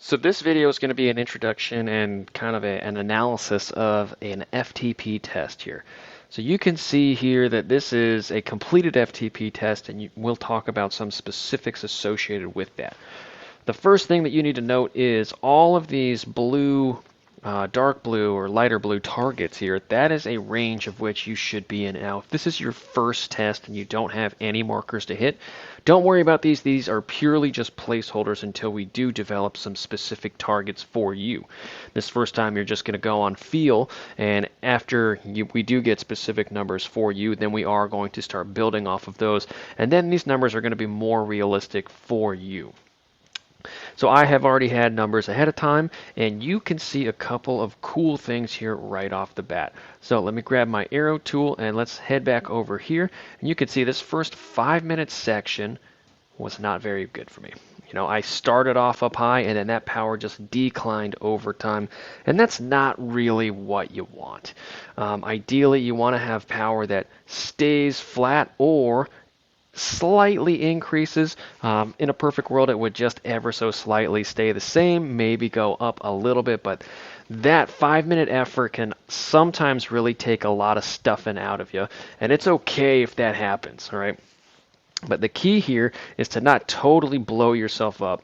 So this video is going to be an introduction and kind of an analysis of an FTP test here. So you can see here that this is a completed FTP test, and we'll talk about some specifics associated with that. The first thing that you need to note is all of these blue, dark blue or lighter blue targets here, that is a range of which you should be in. Now, if this is your first test and you don't have any markers to hit, don't worry about these. These are purely just placeholders until we do develop some specific targets for you. This first time you're just going to go on feel, and after we do get specific numbers for you, then we are going to start building off of those, and then these numbers are going to be more realistic for you. So I have already had numbers ahead of time, and you can see a couple of cool things here right off the bat. So let me grab my arrow tool and let's head back over here. And you can see this first 5-minute section was not very good for me. You know, I started off up high and then that power just declined over time, and that's not really what you want. Ideally, you want to have power that stays flat or slightly increases. In a perfect world, it would just ever so slightly stay the same, maybe go up a little bit, but that 5-minute effort can sometimes really take a lot of stuffing out of you, and it's okay if that happens, all right? But the key here is to not totally blow yourself up.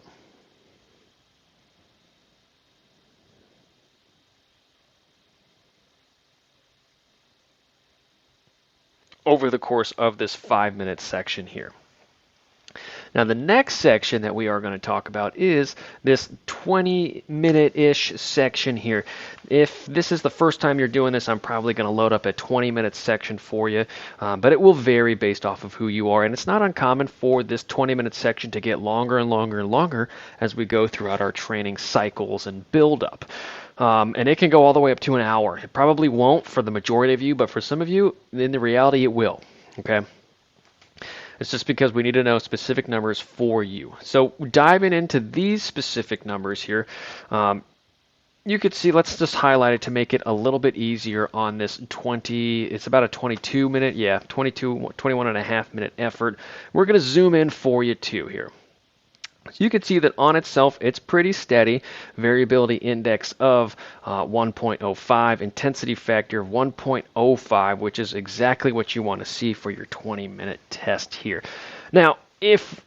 Over the course of this 5-minute section here. Now the next section that we are going to talk about is this 20-minute-ish section here. If this is the first time you're doing this, I'm probably going to load up a 20-minute section for you, but it will vary based off of who you are, and it's not uncommon for this 20-minute section to get longer and longer and longer as we go throughout our training cycles and build up. And it can go all the way up to an hour. It probably won't for the majority of you, but for some of you, in the reality, it will. Okay? It's just because we need to know specific numbers for you. So diving into these specific numbers here, you could see, let's just highlight it to make it a little bit easier on this 20, it's about a 22-minute, 21 and a half minute effort. We're going to zoom in for you too here. So you can see that on itself, it's pretty steady. Variability index of 1.05, intensity factor of 1.05, which is exactly what you want to see for your 20-minute test here. Now, if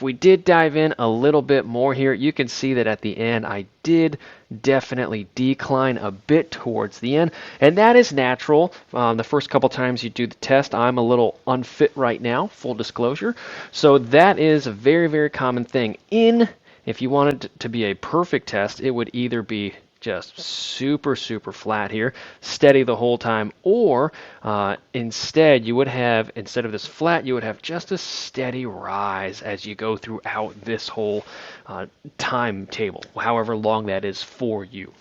we did dive in a little bit more here, you can see that at the end I did definitely decline a bit towards the end, and that is natural. The first couple times you do the test, I'm a little unfit right now, full disclosure. So that is a very, very common thing. If you wanted to be a perfect test, it would either be just super, super flat here, steady the whole time, or instead you would have, instead of this flat, you would have just a steady rise as you go throughout this whole timetable, however long that is for you.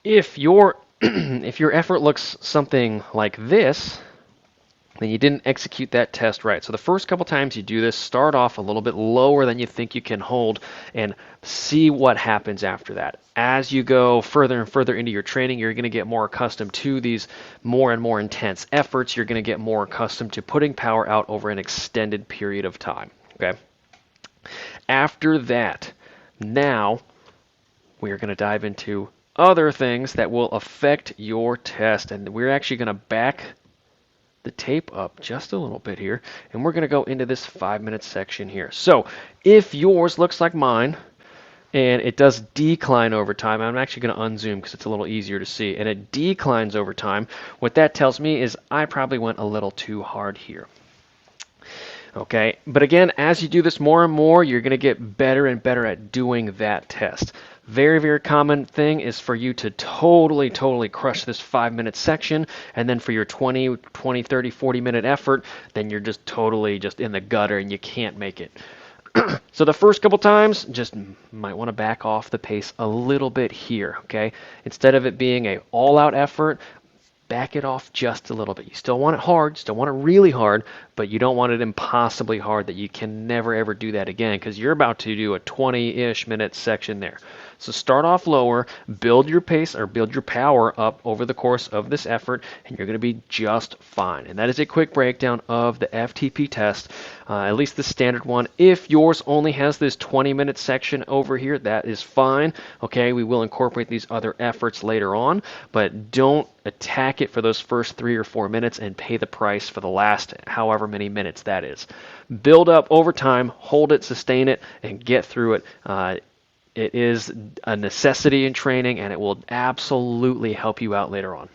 If your if your effort looks something like this, then you didn't execute that test right. So the first couple times you do this, start off a little bit lower than you think you can hold and see what happens after that. As you go further and further into your training, you're going to get more accustomed to these more and more intense efforts. You're going to get more accustomed to putting power out over an extended period of time. Okay. After that, now we're going to dive into other things that will affect your test, and we're actually going to back the tape up just a little bit here, and we're going to go into this 5-minute section here. So if yours looks like mine and it does decline over time, I'm actually going to unzoom because it's a little easier to see, and it declines over time, what that tells me is I probably went a little too hard here. Okay, but again, as you do this more and more, you're going to get better and better at doing that test. Very, very common thing is for you to totally crush this 5-minute section, and then for your 20, 30, 40-minute effort, then you're just totally just in the gutter and you can't make it. So the first couple times, just might want to back off the pace a little bit here, okay? Instead of it being an all-out effort, back it off just a little bit. You still want it hard, still want it really hard, but you don't want it impossibly hard that you can never ever do that again, because you're about to do a 20-ish minute section there. So start off lower, build your pace or build your power up over the course of this effort, and you're going to be just fine. And that is a quick breakdown of the FTP test, at least the standard one. If yours only has this 20-minute section over here, that is fine. Okay, we will incorporate these other efforts later on, but don't attack it for those first 3 or 4 minutes and pay the price for the last however many minutes that is. Build up over time, hold it, sustain it, and get through it. It is a necessity in training, and it will absolutely help you out later on.